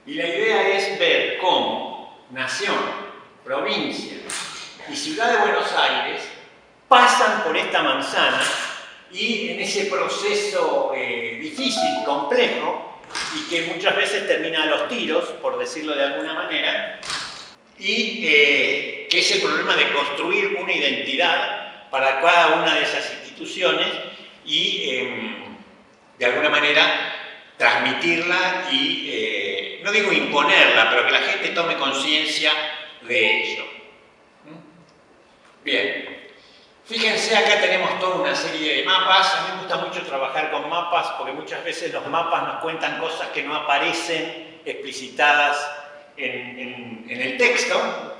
Y la idea es ver cómo nación, provincia y ciudad de Buenos Aires pasan por esta manzana y en ese proceso difícil, complejo, y que muchas veces termina a los tiros, por decirlo de alguna manera, y que es el problema de construir una identidad para cada una de esas instituciones y de alguna manera transmitirla y, no digo imponerla, pero que la gente tome conciencia de ello. Bien, fíjense, acá tenemos toda una serie de mapas. A mí me gusta mucho trabajar con mapas porque muchas veces los mapas nos cuentan cosas que no aparecen explicitadas en el texto.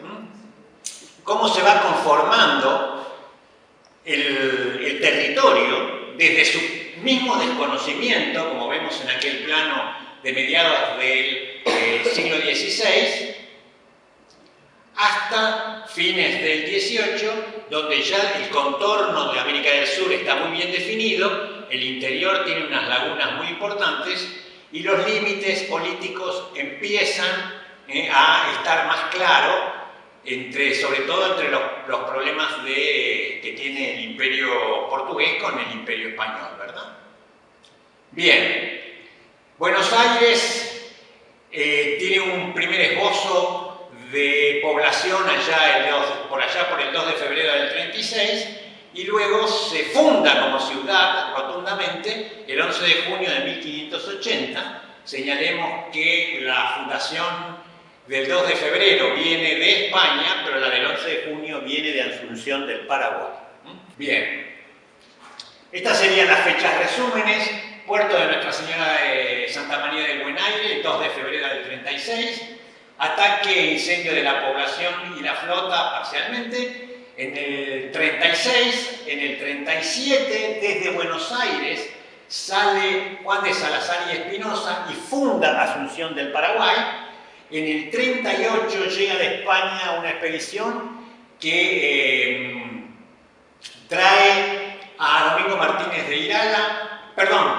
Cómo se va conformando el territorio desde su mismo desconocimiento, como vemos en aquel plano de mediados del siglo XVI, hasta fines del XVIII, donde ya el contorno de América del Sur está muy bien definido, el interior tiene unas lagunas muy importantes y los límites políticos empiezan a estar más claros, sobre todo entre los problemas que tiene el imperio portugués con el imperio español, ¿verdad? Bien, Buenos Aires tiene un primer esbozo de población por allá por el 2 de febrero del 36 y luego se funda como ciudad rotundamente el 11 de junio de 1580. Señalemos que la fundación del 2 de febrero viene de España, pero la del 11 de junio viene de Asunción del Paraguay. Bien, estas serían las fechas resúmenes. Puerto de Nuestra Señora de Santa María del Buen Aire, el 2 de febrero del 36. Ataque e incendio de la población y la flota parcialmente. En el 36, en el 37, desde Buenos Aires, sale Juan de Salazar y Espinosa y funda Asunción del Paraguay. En el 38 llega de España una expedición que trae a Domingo Martínez de Irala,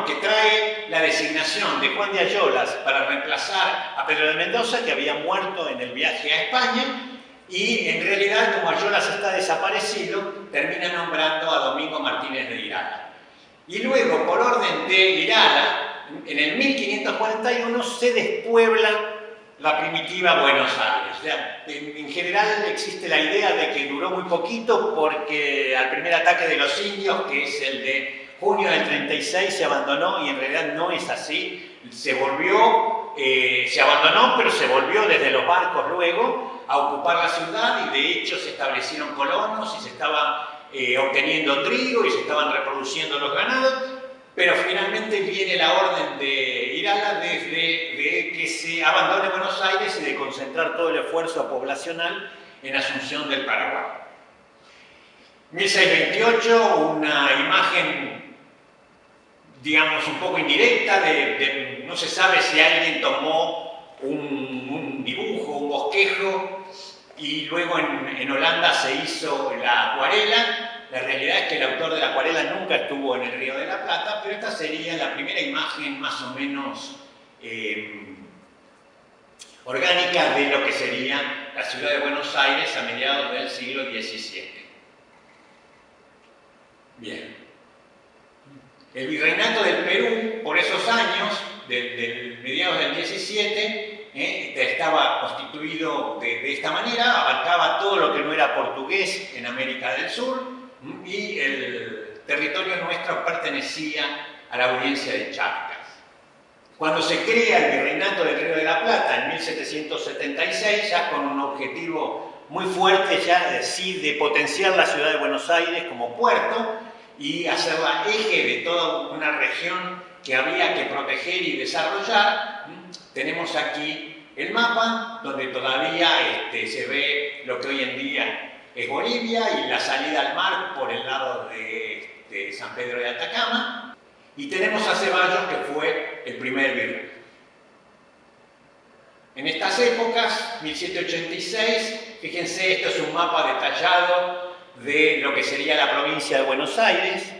que trae la designación de Juan de Ayolas para reemplazar a Pedro de Mendoza, que había muerto en el viaje a España, y en realidad, como Ayolas está desaparecido, termina nombrando a Domingo Martínez de Irala. Y luego, por orden de Irala, en el 1541 se despuebla la primitiva Buenos Aires. O sea, en general existe la idea de que duró muy poquito porque al primer ataque de los indios, que es el de junio del 36, se abandonó, y en realidad no es así. Se abandonó, pero se volvió desde los barcos luego a ocupar la ciudad, y de hecho se establecieron colonos y se estaba obteniendo trigo y se estaban reproduciendo los ganados. Pero finalmente viene la orden de Irala de que se abandone Buenos Aires y de concentrar todo el esfuerzo poblacional en Asunción del Paraguay. 1628, una imagen, digamos, un poco indirecta, no se sabe si alguien tomó un dibujo, un bosquejo, y luego en Holanda se hizo la acuarela. La realidad es que el autor de la acuarela nunca estuvo en el Río de la Plata, pero esta sería la primera imagen más o menos orgánica de lo que sería la ciudad de Buenos Aires a mediados del siglo XVII. Bien. El virreinato del Perú, por esos años, mediados del XVII, estaba constituido de esta manera, abarcaba todo lo que no era portugués en América del Sur, y el territorio nuestro pertenecía a la audiencia de Charcas. Cuando se crea el virreinato del Río de la Plata en 1776, ya con un objetivo muy fuerte de potenciar la ciudad de Buenos Aires como puerto y hacerla eje de toda una región que había que proteger y desarrollar, tenemos aquí el mapa donde todavía se ve lo que hoy en día es Bolivia y la salida al mar por el lado de San Pedro de Atacama, y tenemos a Ceballos, que fue el primer virrey. En estas épocas, 1786, fíjense, esto es un mapa detallado de lo que sería la provincia de Buenos Aires,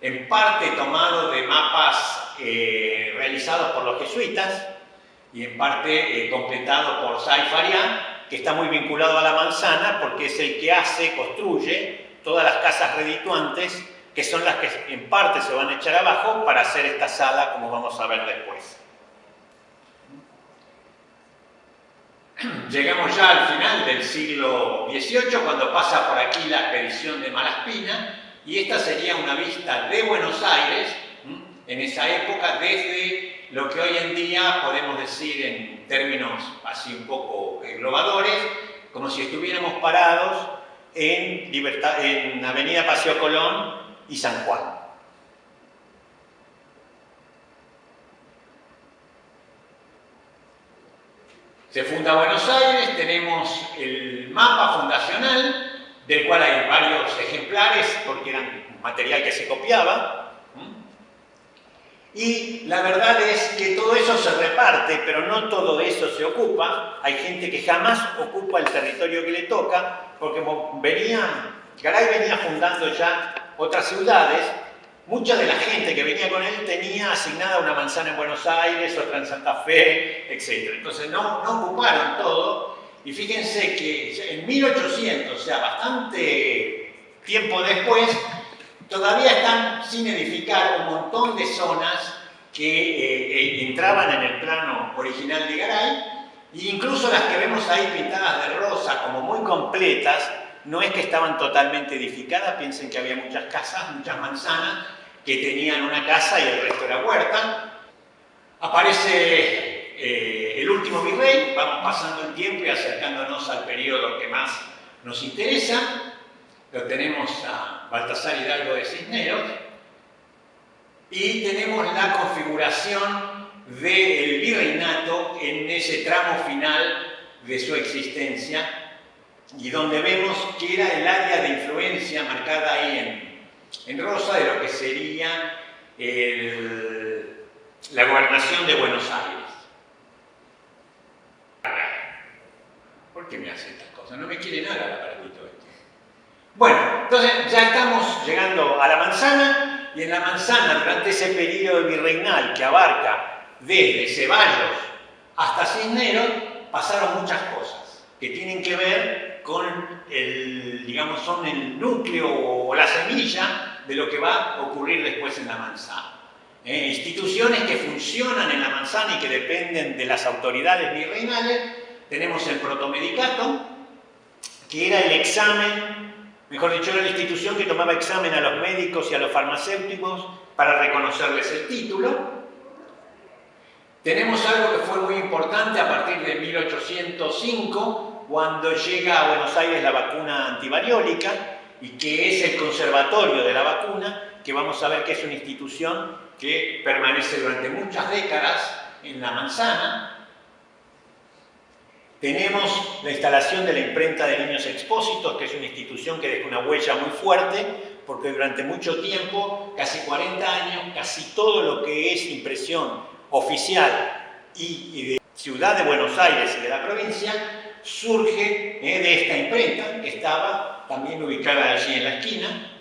en parte tomado de mapas realizados por los jesuitas, y en parte completado por Say Farian, que está muy vinculado a la manzana porque es el que construye todas las casas redituantes, que son las que en parte se van a echar abajo para hacer esta sala, como vamos a ver después. Llegamos ya al final del siglo XVIII, cuando pasa por aquí la expedición de Malaspina, y esta sería una vista de Buenos Aires, en esa época, desde lo que hoy en día podemos decir en términos así un poco englobadores, como si estuviéramos parados en Avenida Paseo Colón y San Juan. Se funda Buenos Aires, tenemos el mapa fundacional, del cual hay varios ejemplares, porque eran material que se copiaba. Y la verdad es que todo eso se reparte, pero no todo eso se ocupa. Hay gente que jamás ocupa el territorio que le toca, porque Garay venía fundando ya otras ciudades. Mucha de la gente que venía con él tenía asignada una manzana en Buenos Aires, otra en Santa Fe, etc. Entonces no ocuparon todo. Y fíjense que en 1800, o sea, bastante tiempo después, todavía están sin edificar un montón de zonas que entraban en el plano original de Garay, e incluso las que vemos ahí pintadas de rosa como muy completas, no es que estaban totalmente edificadas. Piensen que había muchas casas, muchas manzanas, que tenían una casa y el resto era huerta. Aparece el último virrey, vamos pasando el tiempo y acercándonos al periodo que más nos interesa. Lo tenemos a Baltasar Hidalgo de Cisneros, y tenemos la configuración del virreinato en ese tramo final de su existencia, y donde vemos que era el área de influencia marcada ahí en rosa de lo que sería la gobernación de Buenos Aires. ¿Por qué me hace estas cosas? No me quiere nada el aparatito este. Bueno, entonces ya estamos llegando a la manzana, y en la manzana, durante ese periodo virreinal que abarca desde Ceballos hasta Cisneros, pasaron muchas cosas que tienen que ver con son el núcleo o la semilla de lo que va a ocurrir después en la manzana. Instituciones que funcionan en la manzana y que dependen de las autoridades virreinales. Tenemos el protomedicato, que era el examen, mejor dicho, era la institución que tomaba examen a los médicos y a los farmacéuticos para reconocerles el título. Tenemos algo que fue muy importante a partir de 1805, cuando llega a Buenos Aires la vacuna antivariólica, y que es el conservatorio de la vacuna, que vamos a ver que es una institución que permanece durante muchas décadas en la manzana. Tenemos la instalación de la imprenta de Niños Expósitos, que es una institución que deja una huella muy fuerte, porque durante mucho tiempo, casi 40 años, casi todo lo que es impresión oficial y de Ciudad de Buenos Aires y de la provincia surge de esta imprenta, que estaba también ubicada allí en la esquina.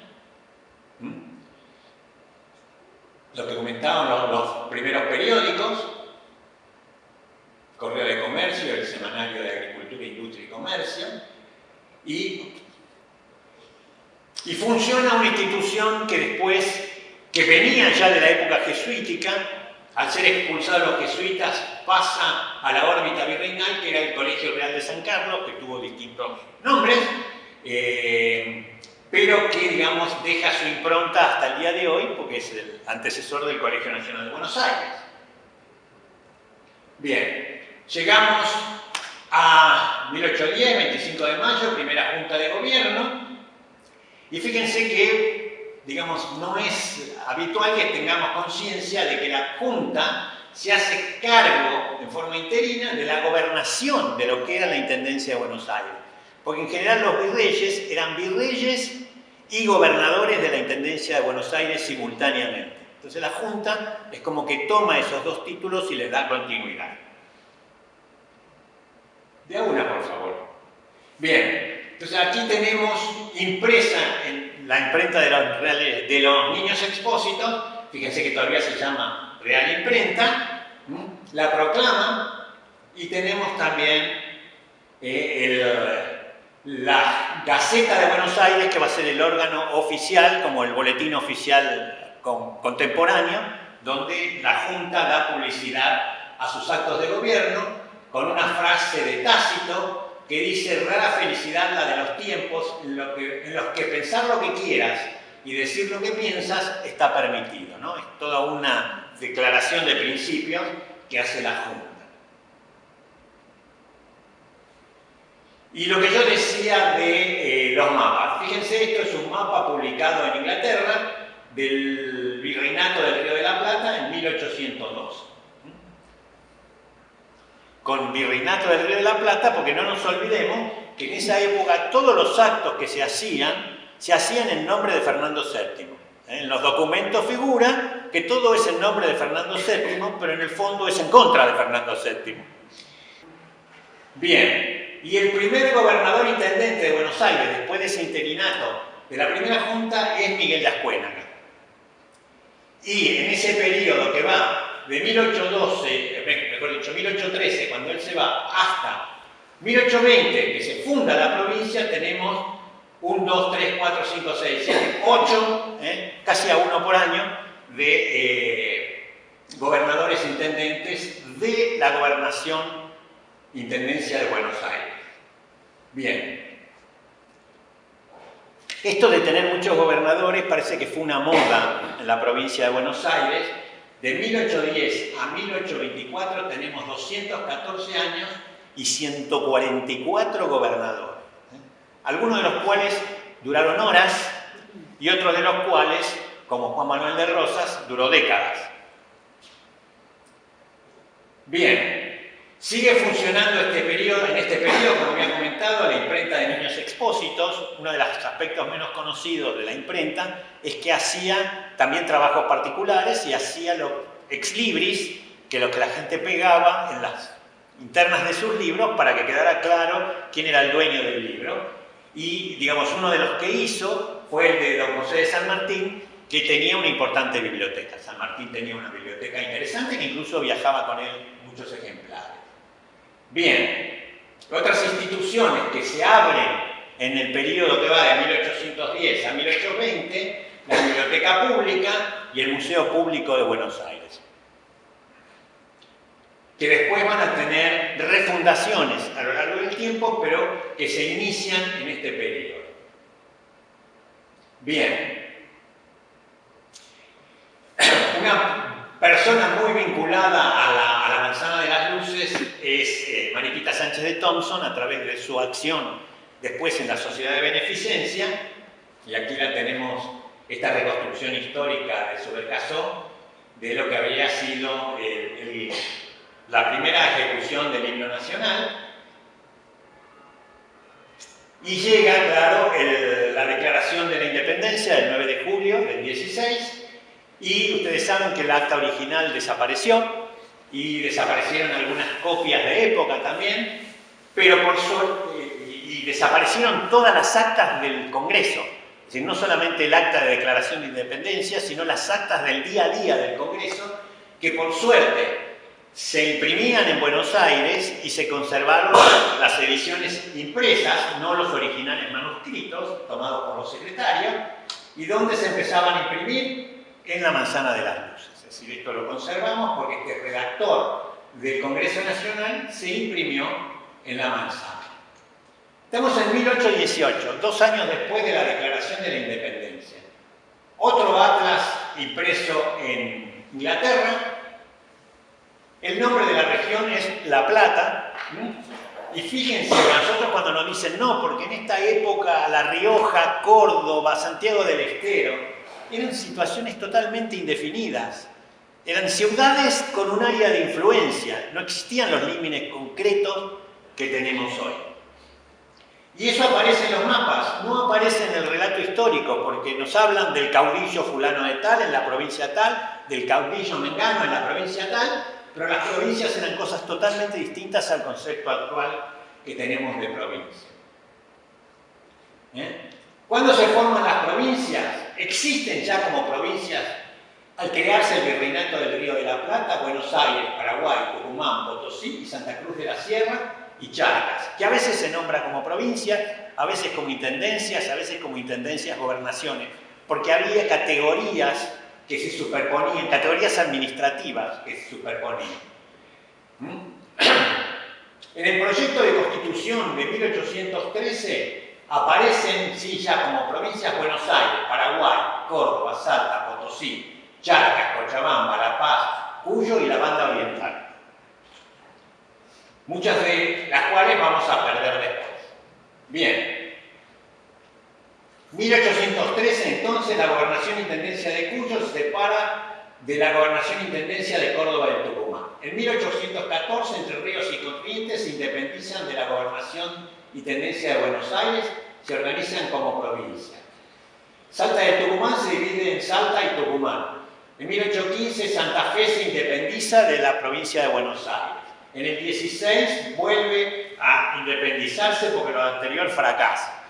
Lo que comentaban los primeros periódicos, Correo de Comercio, el Semanario de Agricultura, Industria y Comercio, y funciona una institución que después, que venía ya de la época jesuítica, al ser expulsados los jesuitas pasa a la órbita virreinal, que era el Colegio Real de San Carlos, que tuvo distintos nombres, pero que, digamos, deja su impronta hasta el día de hoy, porque es el antecesor del Colegio Nacional de Buenos Aires. Bien, llegamos a 1810, 25 de mayo, primera Junta de Gobierno, y fíjense que, digamos, no es habitual que tengamos conciencia de que la Junta se hace cargo, en forma interina, de la gobernación de lo que era la Intendencia de Buenos Aires. Porque en general los virreyes eran virreyes y gobernadores de la Intendencia de Buenos Aires simultáneamente. Entonces la Junta es como que toma esos dos títulos y les da continuidad. De una, por favor. Bien, entonces aquí tenemos impresa en la imprenta de los Niños Expósitos, fíjense que todavía se llama Real Imprenta, la proclama y tenemos también la Gaceta de Buenos Aires, que va a ser el órgano oficial, como el boletín oficial contemporáneo, donde la Junta da publicidad a sus actos de gobierno, con una frase de Tácito que dice: rara felicidad la de los tiempos en los que pensar lo que quieras y decir lo que piensas está permitido, ¿no? Es toda una declaración de principios que hace la Junta. Y lo que yo decía de los mapas, fíjense, esto es un mapa publicado en Inglaterra del Virreinato del Río de la Plata en 1802. Con Virreinato del Río de la Plata, porque no nos olvidemos que en esa época todos los actos que se hacían en nombre de Fernando VII. En los documentos figura que todo es en nombre de Fernando VII, pero en el fondo es en contra de Fernando VII. Bien, y el primer gobernador intendente de Buenos Aires, después de ese interinato de la primera junta, es Miguel de Ascuénaga. Y en ese periodo que va de 1813, cuando él se va, hasta 1820, que se funda la provincia, tenemos 1, 2, 3, 4, 5, 6, 7, 8, casi a uno por año, de gobernadores intendentes de la gobernación, Intendencia de Buenos Aires. Bien. Esto de tener muchos gobernadores parece que fue una moda en la provincia de Buenos Aires. De 1810 a 1824 tenemos 214 años y 144 gobernadores. Algunos de los cuales duraron horas y otros de los cuales, como Juan Manuel de Rosas, duró décadas. Bien. Sigue funcionando en este periodo, como había comentado, la imprenta de Niños Expósitos. Uno de los aspectos menos conocidos de la imprenta es que hacía también trabajos particulares y hacía los ex libris, que lo que la gente pegaba en las internas de sus libros para que quedara claro quién era el dueño del libro. Y, digamos, uno de los que hizo fue el de don José de San Martín, que tenía una importante biblioteca. San Martín tenía una biblioteca interesante que incluso viajaba con él muchos ejemplares. Bien, otras instituciones que se abren en el periodo que va de 1810 a 1820, la Biblioteca Pública y el Museo Público de Buenos Aires, que después van a tener refundaciones a lo largo del tiempo, pero que se inician en este periodo. Bien, una persona muy vinculada a la Manzana de las Luces es Mariquita Sánchez de Thompson, a través de su acción después en la Sociedad de Beneficencia, y aquí la tenemos, esta reconstrucción histórica de Subercaseaux, de lo que había sido la primera ejecución del himno nacional. Y llega, claro, la declaración de la independencia del 9 de julio del 16, y ustedes saben que el acta original desapareció, y desaparecieron algunas copias de época también, pero por suerte, y desaparecieron todas las actas del Congreso. Es decir, no solamente el acta de declaración de independencia, sino las actas del día a día del Congreso, que por suerte se imprimían en Buenos Aires y se conservaron las ediciones impresas, no los originales manuscritos, tomados por los secretarios, y donde se empezaban a imprimir en la Manzana de las Luces. Es decir, esto lo conservamos porque este redactor del Congreso Nacional se imprimió en la Manzana. Estamos en 1818, 2 años después de la Declaración de la Independencia. Otro atlas impreso en Inglaterra. El nombre de la región es La Plata. Y fíjense, nosotros cuando nos dicen no, porque en esta época La Rioja, Córdoba, Santiago del Estero, eran situaciones totalmente indefinidas. Eran ciudades con un área de influencia. No existían los límites concretos que tenemos hoy. Y eso aparece en los mapas, no aparece en el relato histórico, porque nos hablan del caudillo fulano de tal en la provincia tal, del caudillo mengano en la provincia tal, pero las provincias eran cosas totalmente distintas al concepto actual que tenemos de provincia. ¿Cuándo se forman las provincias? Existen ya como provincias al crearse el Virreinato del Río de la Plata, Buenos Aires, Paraguay, Tucumán, Potosí y Santa Cruz de la Sierra y Charcas, que a veces se nombra como provincia, a veces como intendencias, a veces como intendencias gobernaciones, porque había categorías que se superponían, categorías administrativas que se superponían. En el proyecto de Constitución de 1813 aparecen, sí, ya como provincias Buenos Aires, Paraguay, Córdoba, Salta, Potosí, Charcas, Cochabamba, La Paz, Cuyo y la Banda Oriental. Muchas de las cuales vamos a perder después. Bien. 1813, entonces, la Gobernación-Intendencia de Cuyo se separa de la Gobernación-Intendencia de Córdoba y del Tucumán. En 1814, Entre Ríos y Corrientes se independizan de la Gobernación-Intendencia de Buenos Aires, se organizan como provincia. Salta y Tucumán se divide en Salta y Tucumán. En 1815, Santa Fe se independiza de la provincia de Buenos Aires. En el 16 vuelve a independizarse porque lo anterior fracasa.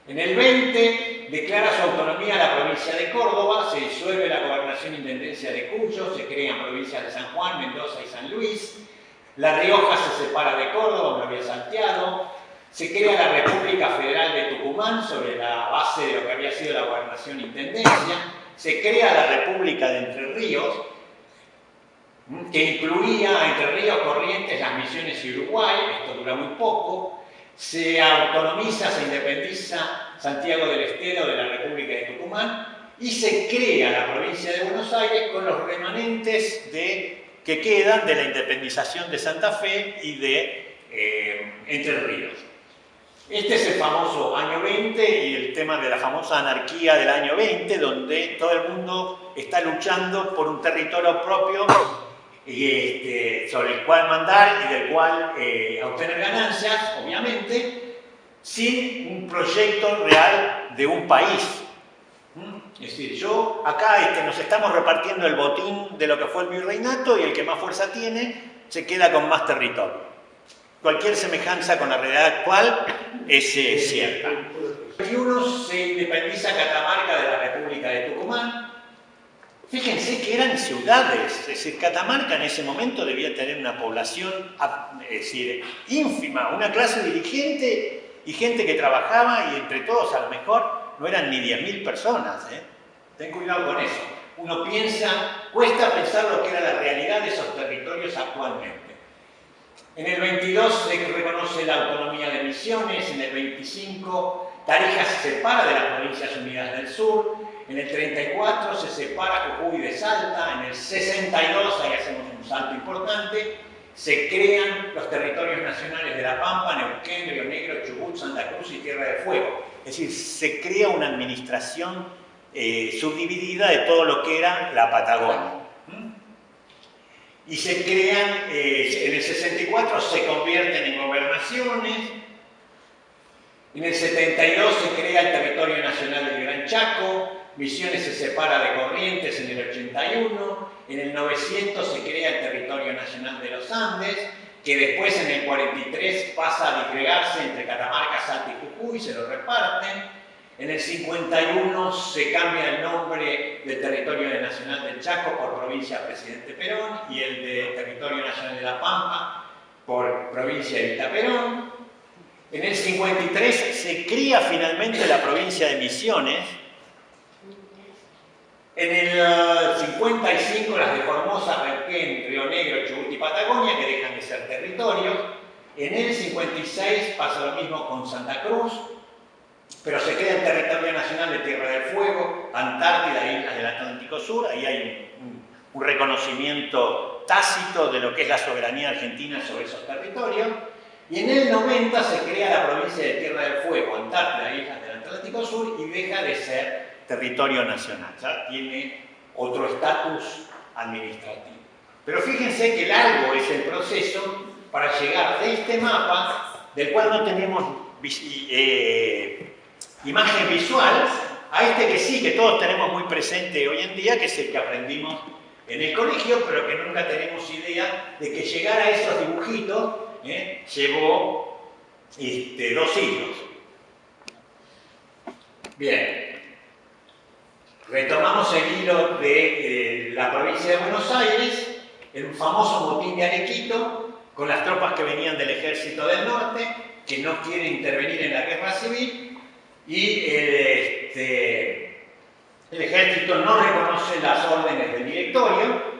En el 20 declara su autonomía a la provincia de Córdoba, se disuelve la Gobernación-Intendencia de Cuyo, se crean provincias de San Juan, Mendoza y San Luis. La Rioja se separa de Córdoba, me lo había salteado. Se crea la República Federal de Tucumán sobre la base de lo que había sido la Gobernación-Intendencia. Se crea la República de Entre Ríos, que incluía Entre Ríos, Corrientes, Las Misiones y Uruguay. Esto dura muy poco. Se autonomiza, se independiza Santiago del Estero de la República de Tucumán y se crea la provincia de Buenos Aires con los remanentes que quedan de la independización de Santa Fe y de Entre Ríos. Este es el famoso año 20 y el tema de la famosa anarquía del año 20, donde todo el mundo está luchando por un territorio propio sobre el cual mandar y del cual obtener ganancias, obviamente, sin un proyecto real de un país. Es decir, acá nos estamos repartiendo el botín de lo que fue el virreinato y el que más fuerza tiene se queda con más territorio. Cualquier semejanza con la realidad actual es cierta. En el 21 se independiza Catamarca de la República de Tucumán. Fíjense que eran ciudades, es decir, Catamarca en ese momento debía tener una población ínfima, una clase dirigente y gente que trabajaba y entre todos a lo mejor no eran ni 10.000 personas. Ten cuidado con eso. Uno cuesta pensar lo que era la realidad de esos territorios actualmente. En el 22 se reconoce la autonomía de Misiones, en el 25 Tarija se separa de las Provincias Unidas del Sur, en el 34 se separa Jujuy de Salta, en el 62, ahí hacemos un salto importante, se crean los territorios nacionales de La Pampa, Neuquén, Río Negro, Chubut, Santa Cruz y Tierra del Fuego. Es decir, se crea una administración subdividida de todo lo que era la Patagonia. Y se crean, en el 64 se convierten en gobernaciones, en el 72 se crea el Territorio Nacional del Gran Chaco, Misiones se separa de Corrientes en el 81, en el 900 se crea el Territorio Nacional de los Andes, que después en el 43 pasa a disgregarse entre Catamarca, Salta y Jujuy, se lo reparten. En el 51 se cambia el nombre del Territorio Nacional del Chaco por Provincia Presidente Perón y el de Territorio Nacional de La Pampa por Provincia Evita Perón. En el 53 se cría finalmente la provincia de Misiones. En el 55 las de Formosa, Neuquén, Río Negro, Chubut y Patagonia, que dejan de ser territorios. En el 56 pasa lo mismo con Santa Cruz, pero se queda el Territorio Nacional de Tierra del Fuego, Antártida e Islas del Atlántico Sur. Ahí hay un reconocimiento tácito de lo que es la soberanía argentina sobre esos territorios. Y en el 90 se crea la provincia de Tierra del Fuego, Antártida e Islas del Atlántico Sur, y deja de ser territorio nacional, ya tiene otro estatus administrativo. Pero fíjense que largo es el proceso para llegar de este mapa, del cual no tenemos imagen visual, a este que sí, que todos tenemos muy presente hoy en día, que es el que aprendimos en el colegio, pero que nunca tenemos idea de que llegar a esos dibujitos llevó 2 siglos. Bien. retomamos el hilo de la provincia de Buenos Aires, el famoso motín de Arequito, con las tropas que venían del Ejército del Norte, que no quieren intervenir en la guerra civil, y el Ejército no reconoce las órdenes del directorio.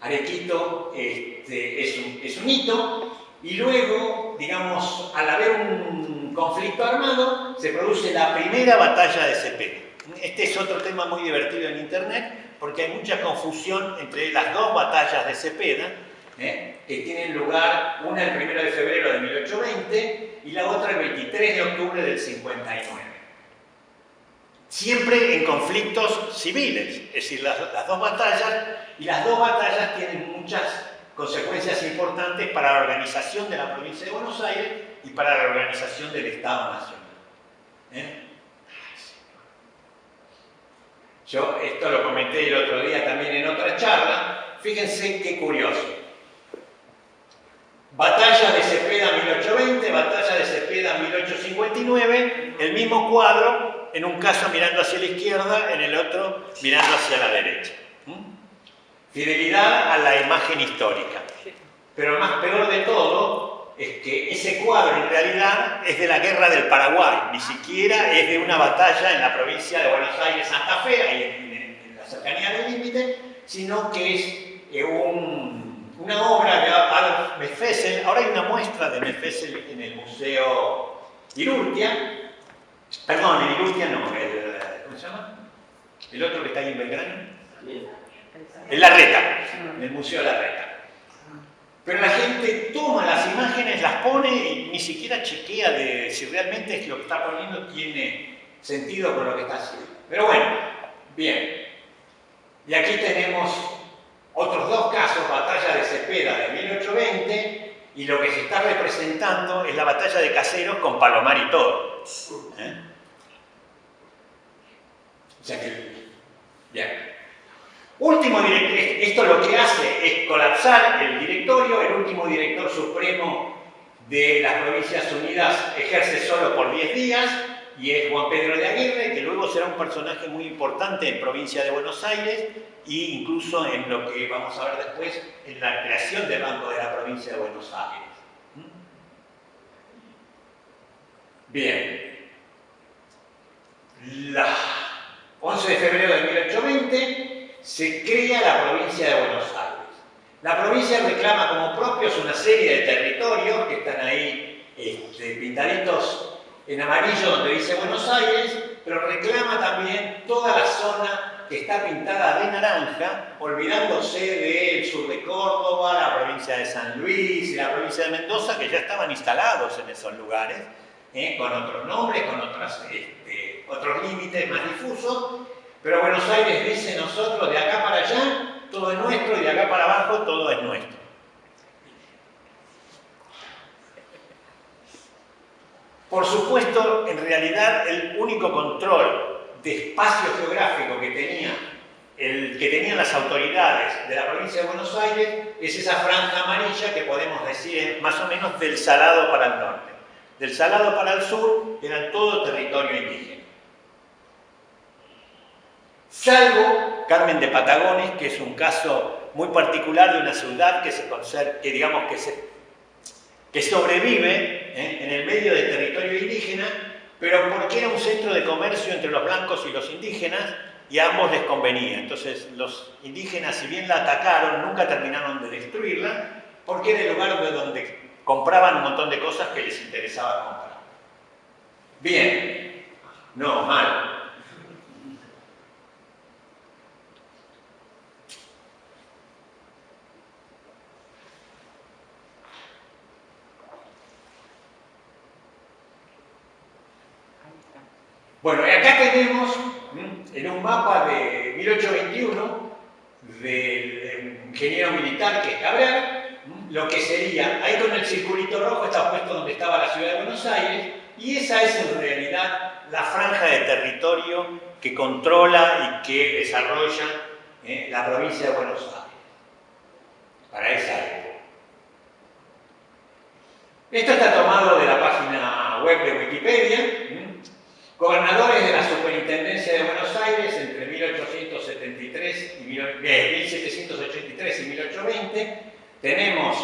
Arequito es un hito, y luego, digamos, al haber un conflicto armado, se produce la primera batalla de Cepeda. Este es otro tema muy divertido en Internet, porque hay mucha confusión entre las dos batallas de Cepeda, que tienen lugar, una el 1 de febrero de 1820 y la otra el 23 de octubre del 59. Siempre en conflictos civiles, es decir, las dos batallas tienen muchas consecuencias importantes para la organización de la provincia de Buenos Aires y para la organización del Estado Nacional. Yo esto lo comenté el otro día también en otra charla. Fíjense qué curioso. Batalla de Cepeda 1820, batalla de Cepeda 1859, el mismo cuadro, en un caso mirando hacia la izquierda, en el otro mirando hacia la derecha. Fidelidad a la imagen histórica. Pero lo más peor de todo es que ese cuadro en realidad es de la Guerra del Paraguay, ni siquiera es de una batalla en la provincia de Buenos Aires, Santa Fe, ahí en la cercanía del límite, sino que es una obra de Adolf Mefessel. Ahora hay una muestra de Mefessel en el Museo Irurtia. Perdón, en Irurtia no, ¿cómo se llama? El otro que está ahí en Belgrano. En Larreta, en el Museo Larreta. Pero la gente toma las imágenes, las pone y ni siquiera chequea de si realmente es lo que está poniendo tiene sentido con lo que está haciendo. Pero bueno, bien. Y aquí tenemos otros dos casos, batalla de Cepeda de 1820, y lo que se está representando es la batalla de Caseros con Palomar y todo. O sea que, bien. Último director, esto lo que hace es colapsar el directorio. El último director supremo de las Provincias Unidas ejerce solo por 10 días y es Juan Pedro de Aguirre, que luego será un personaje muy importante en provincia de Buenos Aires e incluso en lo que vamos a ver después, en la creación del Banco de la Provincia de Buenos Aires. Bien. 11 de febrero de 1820 se crea la provincia de Buenos Aires. La provincia reclama como propios una serie de territorios que están ahí pintaditos en amarillo donde dice Buenos Aires, pero reclama también toda la zona que está pintada de naranja, olvidándose del sur de Córdoba, la provincia de San Luis y la provincia de Mendoza, que ya estaban instalados en esos lugares, con otros nombres, con otros límites más difusos. Pero Buenos Aires dice: nosotros de acá para allá todo es nuestro y de acá para abajo todo es nuestro. Por supuesto, en realidad el único control de espacio geográfico que tenían las autoridades de la provincia de Buenos Aires es esa franja amarilla que podemos decir más o menos del Salado para el norte. Del Salado para el sur era todo territorio indígena. Salvo Carmen de Patagones, que es un caso muy particular de una ciudad que sobrevive en el medio del territorio indígena, pero porque era un centro de comercio entre los blancos y los indígenas, y a ambos les convenía. Entonces los indígenas, si bien la atacaron, nunca terminaron de destruirla, porque era el lugar de donde compraban un montón de cosas que les interesaba comprar. Bien, no, mal. Bueno, y acá tenemos, en un mapa de 1821, del ingeniero militar que es Cabral, lo que sería, ahí con el circulito rojo está puesto donde estaba la ciudad de Buenos Aires, y esa es en realidad la franja de territorio que controla y que desarrolla la provincia de Buenos Aires, para esa época. Esto está tomado de la página web de Wikipedia. Gobernadores de la Superintendencia de Buenos Aires tenemos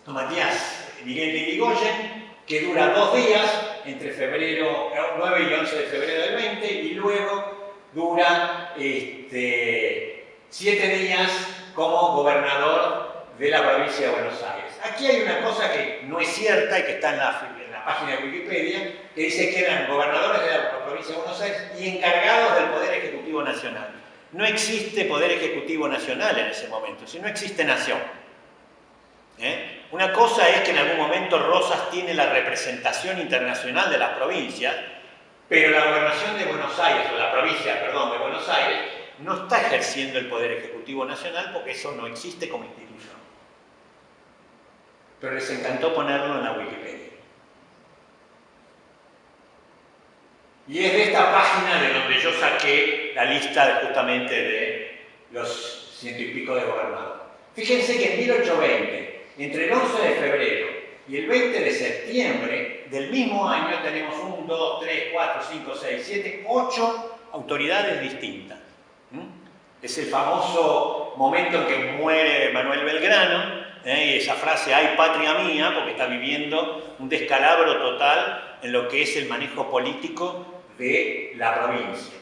a Matías Miguel de Irigoyen, que dura 2 días, entre 9 y 11 de febrero del 20, y luego dura 7 días como gobernador de la provincia de Buenos Aires. Aquí hay una cosa que no es cierta y que está en la página de Wikipedia, que dice que eran gobernadores de la provincia de Buenos Aires y encargados del Poder Ejecutivo Nacional. No existe Poder Ejecutivo Nacional en ese momento, si no existe nación. Una cosa es que en algún momento Rosas tiene la representación internacional de las provincias, pero la gobernación de Buenos Aires, o la provincia, perdón, de Buenos Aires, no está ejerciendo el Poder Ejecutivo Nacional porque eso no existe como institución. Pero les encantó ponerlo en la Wikipedia. Y es de esta página de donde yo saqué la lista justamente de los 100 y pico de gobernadores. Fíjense que en 1820, entre el 11 de febrero y el 20 de septiembre del mismo año, tenemos 1, 2, 3, 4, 5, 6, 7, 8 autoridades distintas. Es el famoso momento en que muere Manuel Belgrano, y esa frase, "ay patria mía", porque está viviendo un descalabro total en lo que es el manejo político de la provincia.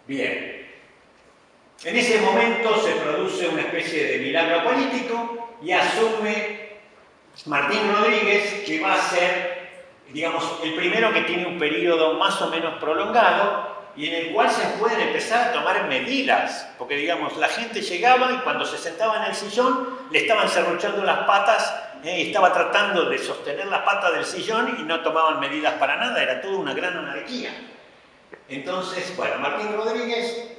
Bien, en ese momento se produce una especie de milagro político y asume Martín Rodríguez, que va a ser, digamos, el primero que tiene un periodo más o menos prolongado y en el cual se pueden empezar a tomar medidas, porque, digamos, la gente llegaba y cuando se sentaba en el sillón le estaban serruchando las patas y estaba tratando de sostener la pata del sillón y no tomaban medidas para nada, era toda una gran anarquía. Entonces, bueno, Martín Rodríguez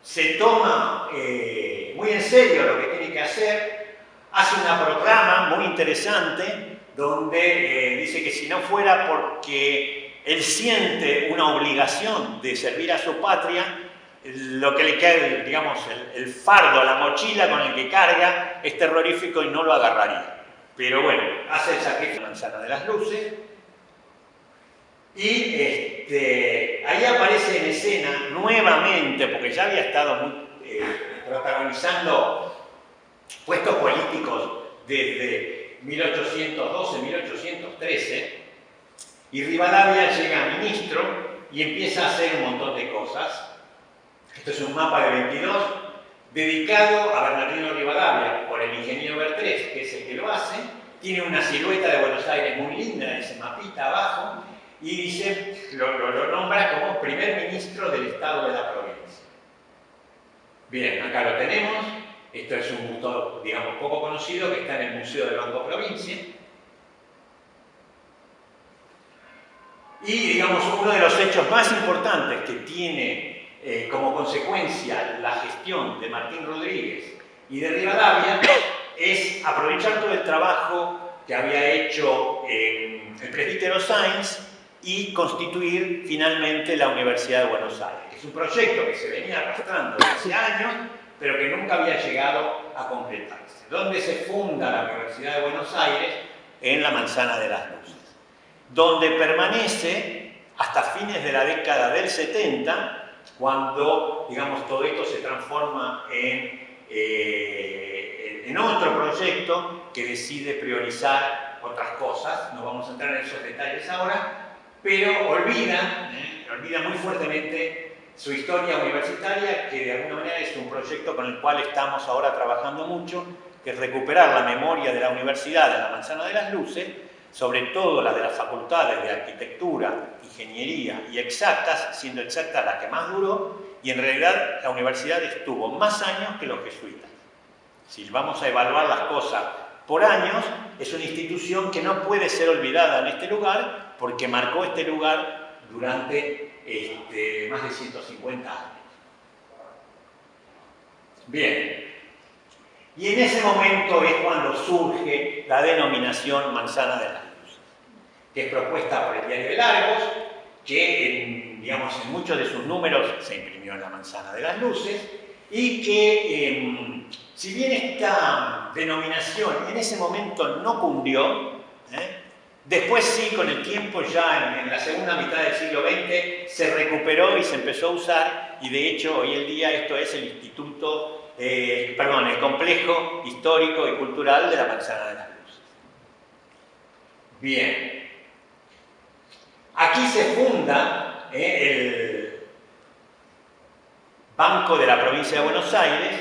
se toma muy en serio lo que tiene que hacer, hace una proclama muy interesante donde dice que si no fuera porque él siente una obligación de servir a su patria, lo que le cae, digamos, el fardo, la mochila con el que carga es terrorífico y no lo agarraría. Pero bueno, hace el sacrificio de la Manzana de las Luces y ahí aparece en escena nuevamente, porque ya había estado protagonizando puestos políticos desde 1812, 1813, y Rivadavia llega a ministro y empieza a hacer un montón de cosas. Esto es un mapa de 22 dedicado a Bernardino Rivadavia por el ingeniero Bertrés, que es el que lo hace. Tiene una silueta de Buenos Aires muy linda en ese mapita abajo y dice, lo nombra como primer ministro del Estado de la provincia. Bien, acá lo tenemos. Esto es un busto, digamos, poco conocido que está en el Museo del Banco Provincia. Y, digamos, uno de los hechos más importantes que tiene como consecuencia la gestión de Martín Rodríguez y de Rivadavia es aprovechar todo el trabajo que había hecho el presbítero Sáenz y constituir finalmente la Universidad de Buenos Aires. Es un proyecto que se venía arrastrando desde hace años, pero que nunca había llegado a completarse. ¿Dónde se funda la Universidad de Buenos Aires? En la Manzana de las Luces, donde permanece hasta fines de la década del 70, cuando, digamos, todo esto se transforma en otro proyecto que decide priorizar otras cosas. No vamos a entrar en esos detalles ahora, pero olvida muy fuertemente su historia universitaria, que de alguna manera es un proyecto con el cual estamos ahora trabajando mucho, que es recuperar la memoria de la universidad de la Manzana de las Luces, sobre todo las de las facultades de arquitectura, ingeniería y exactas, siendo exactas la que más duró, y en realidad la universidad estuvo más años que los jesuitas. Si vamos a evaluar las cosas por años, es una institución que no puede ser olvidada en este lugar, porque marcó este lugar durante más de 150 años. Bien. Y en ese momento es cuando surge la denominación Manzana de las Luces, que es propuesta por el Diario de Largos, que digamos, en muchos de sus números se imprimió en la Manzana de las Luces, y que si bien esta denominación en ese momento no cundió, Después sí, con el tiempo, ya en la segunda mitad del siglo XX, se recuperó y se empezó a usar, y de hecho hoy en día esto es el Instituto, el Complejo Histórico y Cultural de la Manzana de las Luces. Bien. Aquí se funda el Banco de la Provincia de Buenos Aires,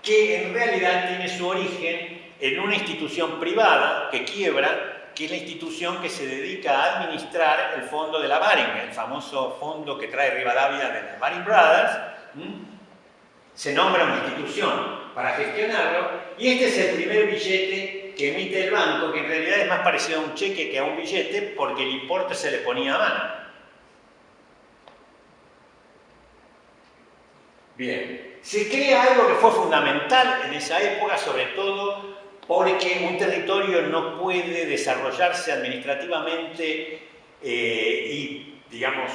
que en realidad tiene su origen en una institución privada que quiebra, que es la institución que se dedica a administrar el fondo de la Baring, el famoso fondo que trae Rivadavia de las Baring Brothers. Se nombra una institución para gestionarlo, y este es el primer billete que emite el banco, que en realidad es más parecido a un cheque que a un billete, porque el importe se le ponía a mano. Bien, se crea algo que fue fundamental en esa época, sobre todo porque un territorio no puede desarrollarse administrativamente y, digamos,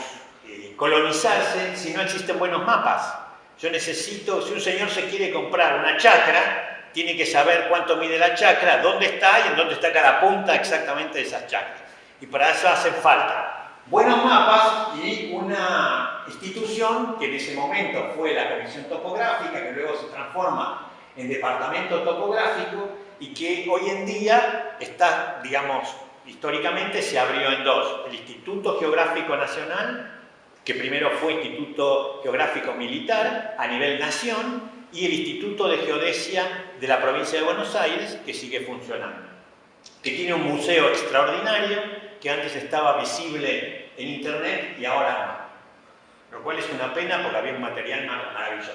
colonizarse si no existen buenos mapas. Yo necesito, si un señor se quiere comprar una chacra, tiene que saber cuánto mide la chacra, dónde está y en dónde está cada punta exactamente de esas chacras. Y para eso hacen falta buenos mapas y una institución que en ese momento fue la Comisión Topográfica, que luego se transforma en Departamento Topográfico, y que hoy en día está, digamos, históricamente se abrió en dos: el Instituto Geográfico Nacional, que primero fue Instituto Geográfico Militar a nivel nación, y el Instituto de Geodesia de la Provincia de Buenos Aires, que sigue funcionando, que tiene un museo extraordinario que antes estaba visible en internet y ahora no, lo cual es una pena porque había un material maravilloso.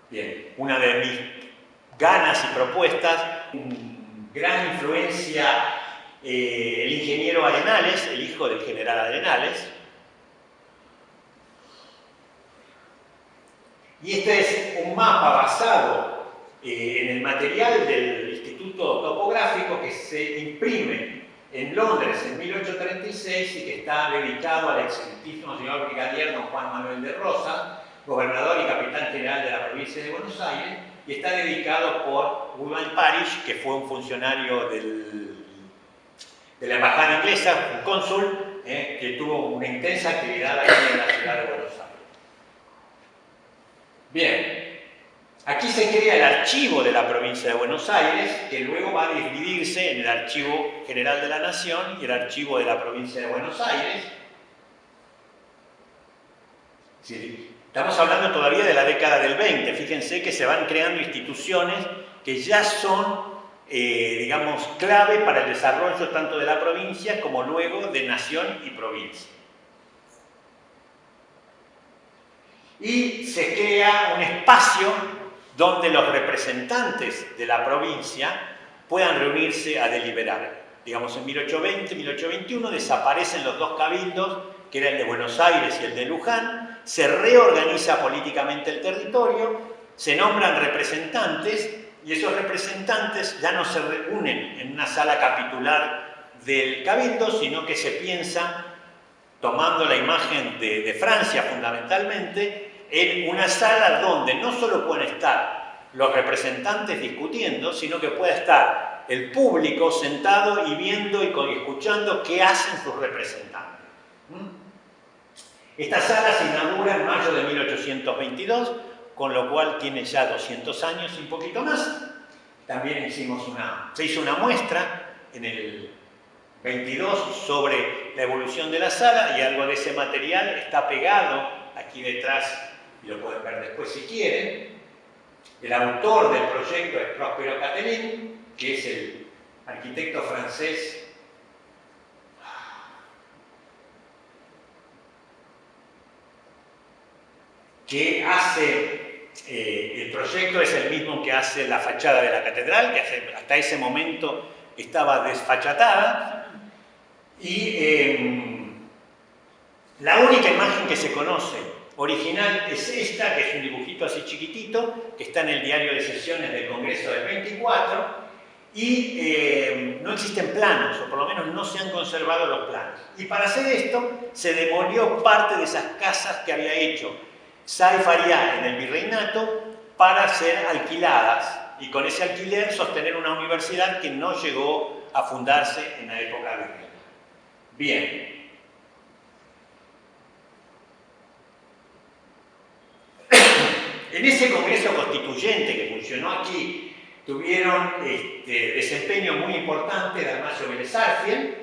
Bien, una de mis ganas y propuestas, gran influencia, el ingeniero Arenales, el hijo del general Arenales. Y este es un mapa basado en el material del Instituto Topográfico que se imprime en Londres en 1836 y que está dedicado al excelentísimo señor brigadier don Juan Manuel de Rosas, gobernador y capitán general de la provincia de Buenos Aires, y está dedicado por William Parish, que fue un funcionario de la embajada inglesa, un cónsul, que tuvo una intensa actividad aquí en la ciudad de Buenos Aires. Bien, aquí se crea el archivo de la provincia de Buenos Aires, que luego va a dividirse en el Archivo General de la Nación y el Archivo de la provincia de Buenos Aires. Sí. Estamos hablando todavía de la década del 20, fíjense que se van creando instituciones que ya son, digamos, clave para el desarrollo tanto de la provincia como luego de nación y provincia. Y se crea un espacio donde los representantes de la provincia puedan reunirse a deliberar. Digamos, en 1820, 1821 desaparecen los dos cabildos, que era el de Buenos Aires y el de Luján, se reorganiza políticamente el territorio, se nombran representantes, y esos representantes ya no se reúnen en una sala capitular del cabildo, sino que se piensa, tomando la imagen de Francia fundamentalmente, en una sala donde no solo pueden estar los representantes discutiendo, sino que pueda estar el público sentado y viendo y escuchando qué hacen sus representantes. Esta sala se inaugura en mayo de 1822, con lo cual tiene ya 200 años y un poquito más. También se hizo una muestra en el 22 sobre la evolución de la sala, y algo de ese material está pegado aquí detrás, y lo pueden ver después si quieren. El autor del proyecto es Próspero Catelin, que es el arquitecto francés que hace, el proyecto es el mismo que hace la fachada de la catedral, que hasta ese momento estaba desfachatada, y la única imagen que se conoce original es esta, que es un dibujito así chiquitito, que está en el diario de sesiones del Congreso del 24, y no existen planos, o por lo menos no se han conservado los planos. Y para hacer esto se demolió parte de esas casas que había hecho Sá y Fariá en el virreinato para ser alquiladas, y con ese alquiler sostener una universidad que no llegó a fundarse en la época virreinal. Bien. En ese Congreso Constituyente que funcionó aquí, tuvieron desempeño muy importante de Dalmacio Vélez Arfiel,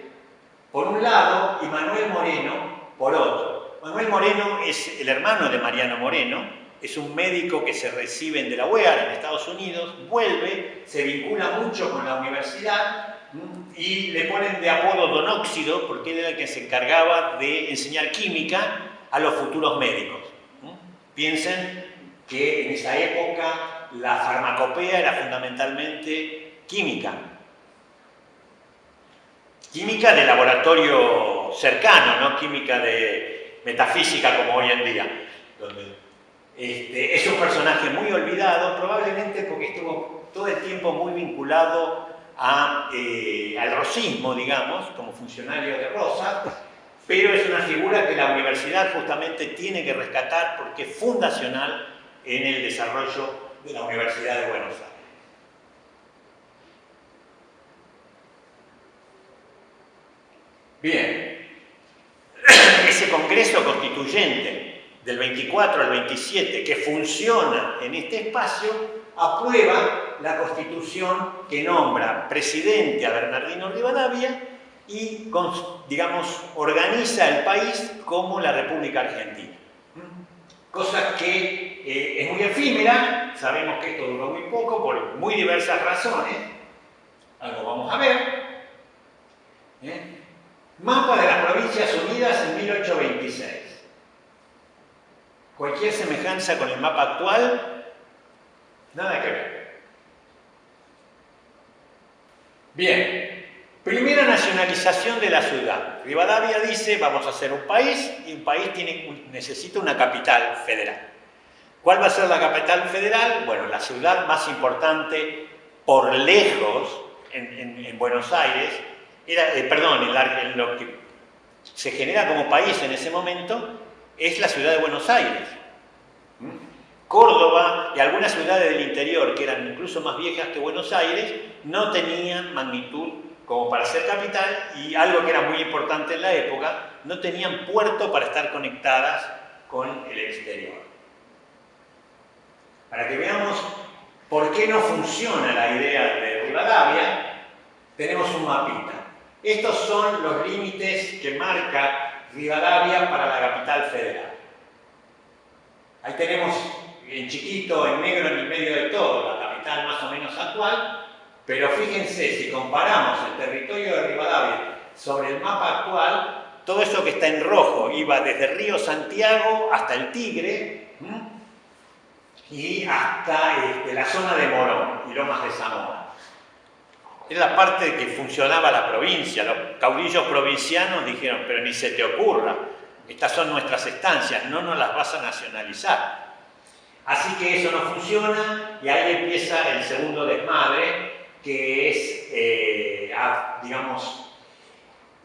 por un lado, y Manuel Moreno, por otro. Manuel Moreno es el hermano de Mariano Moreno, es un médico que se recibe en Delaware, en Estados Unidos, vuelve, se vincula mucho con la universidad y le ponen de apodo Don Óxido porque él era el que se encargaba de enseñar química a los futuros médicos. Piensen que en esa época la farmacopea era fundamentalmente química. Química de laboratorio cercano, no química de metafísica como hoy en día. Es un personaje muy olvidado, probablemente porque estuvo todo el tiempo muy vinculado al rosismo, digamos, como funcionario de Rosas, pero es una figura que la universidad justamente tiene que rescatar porque es fundacional en el desarrollo de la Universidad de Buenos Aires. Bien, ese Congreso Constituyente del 24 al 27 que funciona en este espacio aprueba la Constitución que nombra presidente a Bernardino Rivadavia y, digamos, organiza el país como la República Argentina. Cosa que es muy efímera, sabemos que esto duró muy poco por muy diversas razones, algo vamos a ver. Mapa de las Provincias Unidas en 1826. Cualquier semejanza con el mapa actual, nada que ver. Bien, primera nacionalización de la ciudad. Rivadavia dice, vamos a hacer un país, y un país necesita una capital federal. ¿Cuál va a ser la capital federal? Bueno, la ciudad más importante por lejos en Buenos Aires, en lo que se genera como país en ese momento, es la ciudad de Buenos Aires. Córdoba y algunas ciudades del interior, que eran incluso más viejas que Buenos Aires, no tenían magnitud como para ser capital, y algo que era muy importante en la época, no tenían puerto para estar conectadas con el exterior. Para que veamos por qué no funciona la idea de Rivadavia, tenemos un mapita. Estos son los límites que marca Rivadavia para la capital federal. Ahí tenemos en chiquito, en negro, en el medio de todo, la capital más o menos actual, pero fíjense, si comparamos el territorio de Rivadavia sobre el mapa actual, todo eso que está en rojo iba desde Río Santiago hasta el Tigre y hasta la zona de Morón y Lomas de Zamora. Era la parte que funcionaba la provincia. Los caudillos provincianos dijeron, pero ni se te ocurra, estas son nuestras estancias, no nos las vas a nacionalizar. Así que eso no funciona y ahí empieza el segundo desmadre, que es, digamos,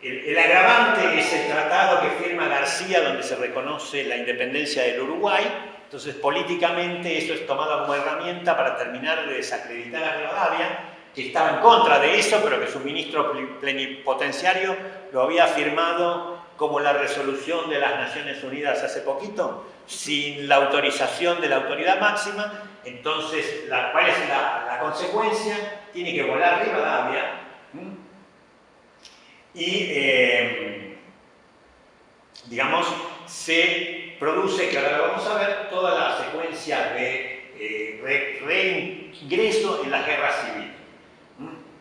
el agravante es el tratado que firma García, donde se reconoce la independencia del Uruguay. Entonces, políticamente, eso es tomado como herramienta para terminar de desacreditar a Rivadavia, que estaba en contra de eso, pero que su ministro plenipotenciario lo había firmado como la resolución de las Naciones Unidas hace poquito, sin la autorización de la autoridad máxima. Entonces, ¿cuál es la consecuencia? Tiene que volar Rivadavia y, digamos, se produce, que ahora lo vamos a ver, toda la secuencia de reingreso en la guerra civil.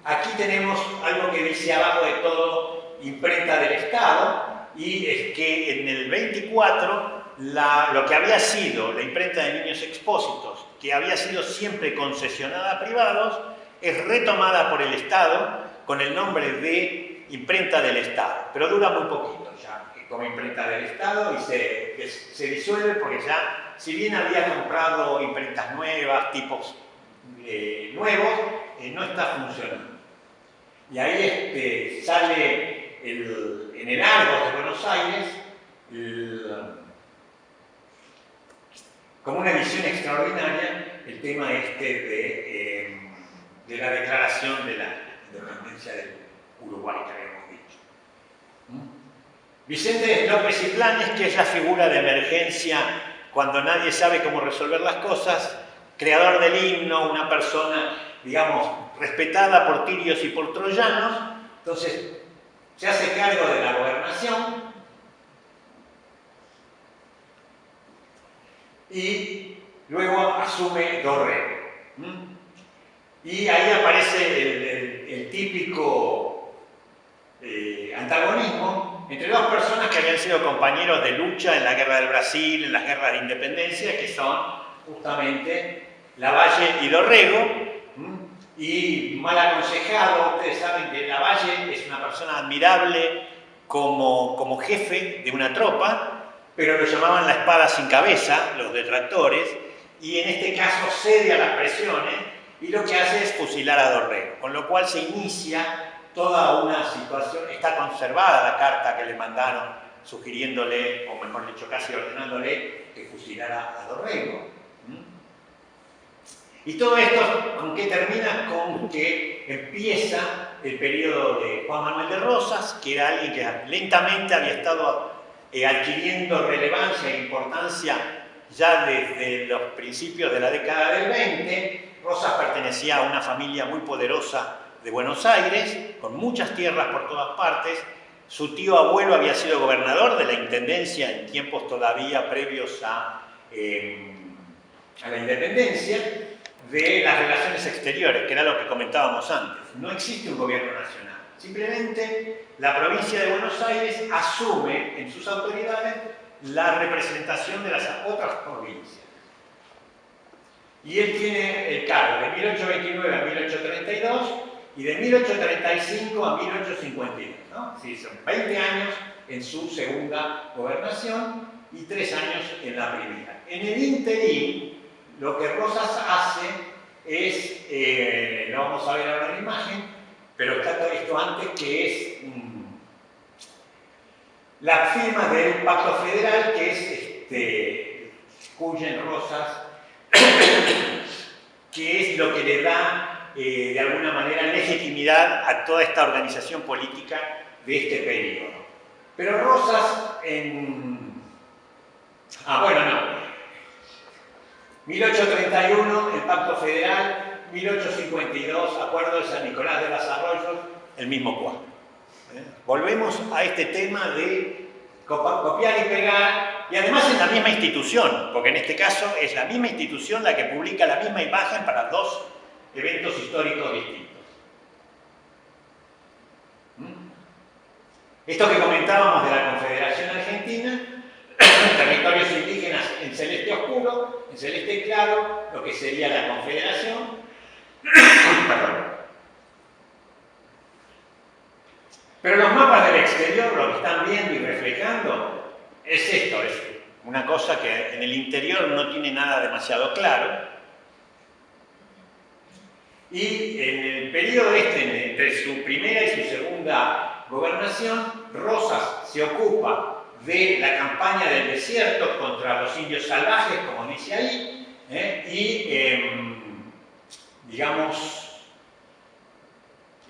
Aquí tenemos algo que dice abajo de todo imprenta del Estado, y es que en el 24 lo que había sido la imprenta de Niños Expósitos, que había sido siempre concesionada a privados, es retomada por el Estado con el nombre de imprenta del Estado, pero dura muy poquito ya como imprenta del Estado y se disuelve porque ya, si bien había comprado imprentas nuevas, tipos nuevos, no está funcionando. Y ahí sale en el Argos de Buenos Aires como una edición extraordinaria el tema de la declaración de la independencia Uruguay, que habíamos dicho. Vicente López y Planes, que es la figura de emergencia cuando nadie sabe cómo resolver las cosas, creador del himno, una persona, digamos, respetada por tirios y por troyanos, entonces se hace cargo de la gobernación y luego asume Dorrego. Y ahí aparece el típico antagonismo entre dos personas que habían sido compañeros de lucha en la Guerra del Brasil, en las guerras de independencia, que son justamente Lavalle y Dorrego. Y mal aconsejado, ustedes saben que Lavalle es una persona admirable como jefe de una tropa, pero lo llamaban la espada sin cabeza, los detractores, y en este caso cede a las presiones y lo que hace es fusilar a Dorrego, con lo cual se inicia toda una situación. Está conservada la carta que le mandaron sugiriéndole, o mejor dicho, casi ordenándole que fusilara a Dorrego. Y todo esto, ¿con qué termina? Con que empieza el periodo de Juan Manuel de Rosas, que era alguien que lentamente había estado adquiriendo relevancia e importancia ya desde los principios de la década del 20. Rosas pertenecía a una familia muy poderosa de Buenos Aires, con muchas tierras por todas partes. Su tío abuelo había sido gobernador de la Intendencia en tiempos todavía previos a la independencia, de las relaciones exteriores, que era lo que comentábamos antes. No existe un gobierno nacional. Simplemente la provincia de Buenos Aires asume en sus autoridades la representación de las otras provincias. Y él tiene el cargo de 1829 a 1832 y de 1835 a 1852. ¿no? Sí, son 20 años en su segunda gobernación y 3 años en la primera. En el interín, lo que Rosas hace es, lo vamos a ver ahora en la imagen, pero está todo esto antes, que es la firma del Pacto Federal, que es Cuyen Rosas, que es lo que le da de alguna manera legitimidad a toda esta organización política de este periodo. Pero Rosas bueno, no. 1831, el Pacto Federal, 1852, Acuerdo de San Nicolás de los Arroyos, el mismo cuadro. Volvemos a este tema de copiar y pegar, y además es la misma institución, porque en este caso es la misma institución la que publica la misma imagen para dos eventos históricos distintos. Esto que comentábamos de la Confederación Argentina, territorios indígenas en celeste oscuro, en celeste claro, lo que sería la Confederación. Pero los mapas del exterior, lo que están viendo y reflejando, es esto, es una cosa que en el interior no tiene nada demasiado claro. Y en el periodo entre su primera y su segunda gobernación, Rosas se ocupa de la campaña del desierto contra los indios salvajes, como dice ahí, digamos,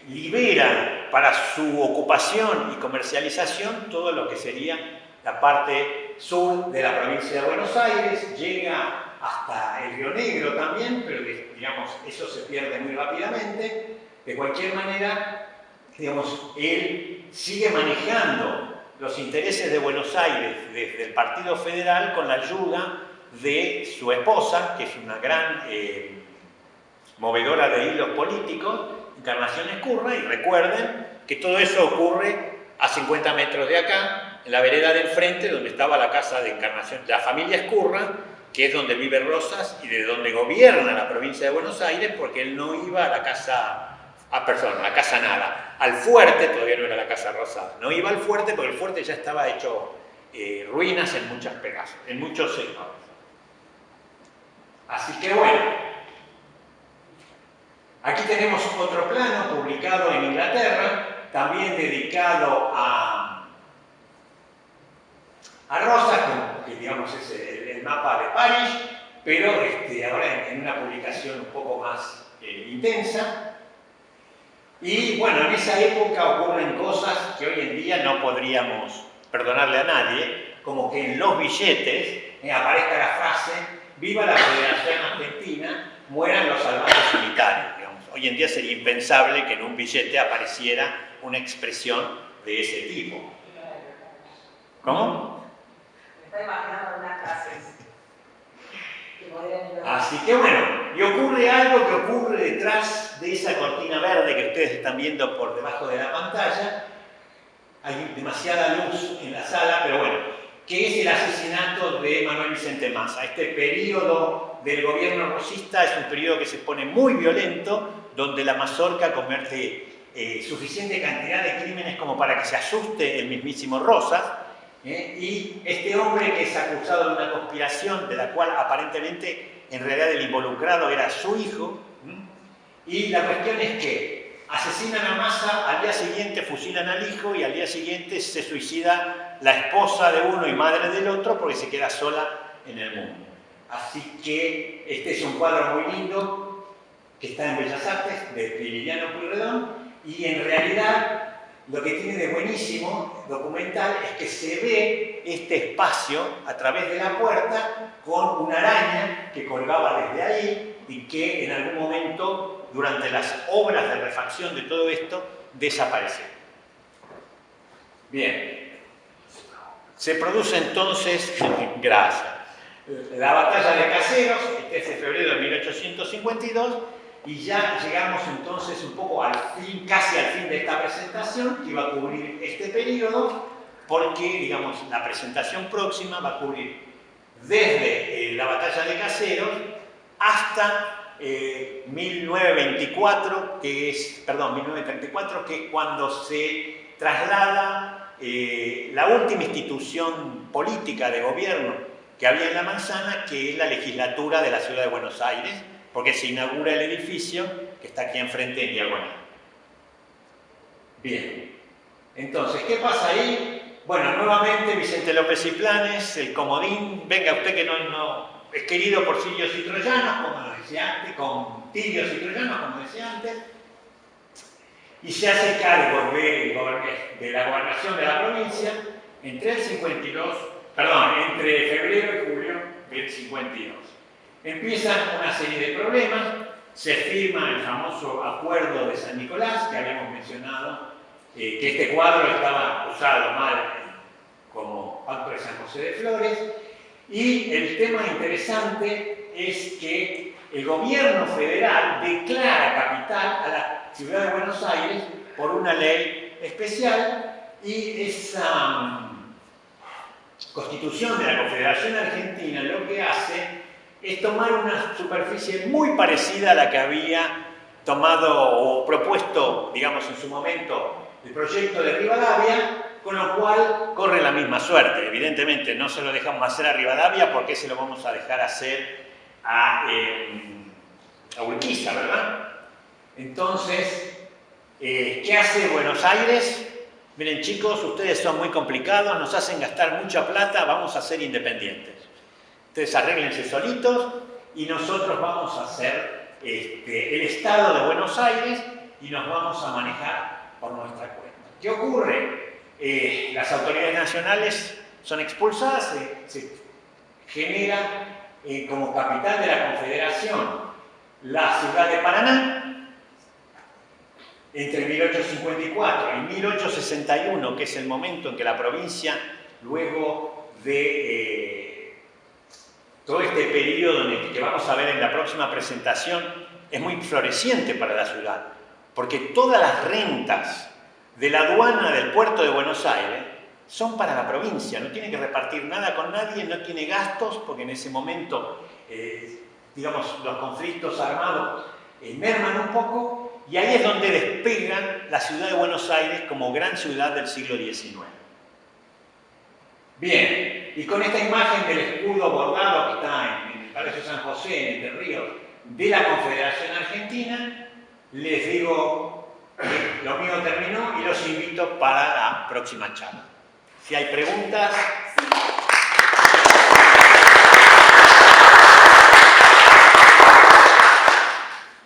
libera para su ocupación y comercialización todo lo que sería la parte sur de la provincia de Buenos Aires, llega hasta el Río Negro también, pero digamos, eso se pierde muy rápidamente. De cualquier manera, digamos, él sigue manejando los intereses de Buenos Aires desde el Partido Federal con la ayuda de su esposa, que es una gran movedora de hilos políticos, Encarnación Ezcurra, y recuerden que todo eso ocurre a 50 metros de acá, en la vereda del frente, donde estaba la casa de Encarnación, la familia Ezcurra, que es donde vive Rosas y de donde gobierna la provincia de Buenos Aires, porque él no iba a la casa la casa nada, al fuerte, todavía no era la casa Rosada, no iba al fuerte porque el fuerte ya estaba hecho ruinas en muchos pedazos, en muchos sectores. Así que bueno, aquí tenemos otro plano publicado en Inglaterra, también dedicado a Rosas, que digamos es el mapa de París, pero ahora en una publicación un poco más intensa. Y bueno, en esa época ocurren cosas que hoy en día no podríamos perdonarle a nadie, como que en los billetes aparezca la frase «Viva la Federación Argentina, mueran los salvajes unitarios». Digamos, hoy en día sería impensable que en un billete apareciera una expresión de ese tipo. ¿Cómo? Me está imaginando unas frases. Así que bueno, y ocurre algo que ocurre detrás de esa cortina verde que ustedes están viendo por debajo de la pantalla. Hay demasiada luz en la sala, pero bueno, que es el asesinato de Manuel Vicente Massa. Este periodo del gobierno rosista es un periodo que se pone muy violento, donde la mazorca comete suficiente cantidad de crímenes como para que se asuste el mismísimo Rosas. Y este hombre que es acusado de una conspiración de la cual aparentemente en realidad el involucrado era su hijo, y la cuestión es que asesinan a Massa, al día siguiente fusilan al hijo y al día siguiente se suicida la esposa de uno y madre del otro porque se queda sola en el mundo. Así que este es un cuadro muy lindo que está en Bellas Artes de Prilidiano Pueyrredón, y en realidad lo que tiene de buenísimo documental es que se ve este espacio a través de la puerta con una araña que colgaba desde ahí y que en algún momento, durante las obras de refacción de todo esto, desapareció. Bien. Se produce entonces, gracias, la batalla de Caseros, este es de febrero de 1852, y ya llegamos entonces un poco al fin, casi al fin de esta presentación, que va a cubrir este periodo, porque, digamos, la presentación próxima va a cubrir desde la batalla de Caseros hasta 1924, que es, perdón, 1934, que es cuando se traslada la última institución política de gobierno que había en la Manzana, que es la legislatura de la Ciudad de Buenos Aires, porque se inaugura el edificio que está aquí enfrente en diagonal. Bien, entonces, ¿qué pasa ahí? Bueno, nuevamente Vicente López y Planes, el comodín, venga usted que no es querido por sirios y troyanos, como decía antes, con tirios y troyanos, como decía antes, y se hace cargo de la gobernación de la provincia entre febrero y julio del 52. Empiezan una serie de problemas, se firma el famoso Acuerdo de San Nicolás, que habíamos mencionado, que este cuadro estaba usado mal como Pacto de San José de Flores, y el tema interesante es que el gobierno federal declara capital a la ciudad de Buenos Aires por una ley especial, y esa constitución de la Confederación Argentina lo que hace es tomar una superficie muy parecida a la que había tomado o propuesto, digamos, en su momento el proyecto de Rivadavia, con lo cual corre la misma suerte. Evidentemente no se lo dejamos hacer a Rivadavia, porque se lo vamos a dejar hacer a Urquiza, ¿verdad? Entonces, ¿qué hace Buenos Aires? Miren, chicos, ustedes son muy complicados, nos hacen gastar mucha plata, vamos a ser independientes. Ustedes arréglense solitos y nosotros vamos a ser el Estado de Buenos Aires y nos vamos a manejar por nuestra cuenta. ¿Qué ocurre? Las autoridades nacionales son expulsadas, se genera como capital de la Confederación la ciudad de Paraná. Entre 1854 y 1861, que es el momento en que la provincia, luego de todo este periodo que vamos a ver en la próxima presentación, es muy floreciente para la ciudad, porque todas las rentas de la aduana del puerto de Buenos Aires son para la provincia, no tiene que repartir nada con nadie, no tiene gastos, porque en ese momento, digamos, los conflictos armados merman un poco, y ahí es donde despegan la ciudad de Buenos Aires como gran ciudad del siglo XIX. Bien, y con esta imagen del escudo bordado que está en el Palacio San José, en Entre Ríos, de la Confederación Argentina, les digo que lo mío terminó y los invito para la próxima charla. Si hay preguntas...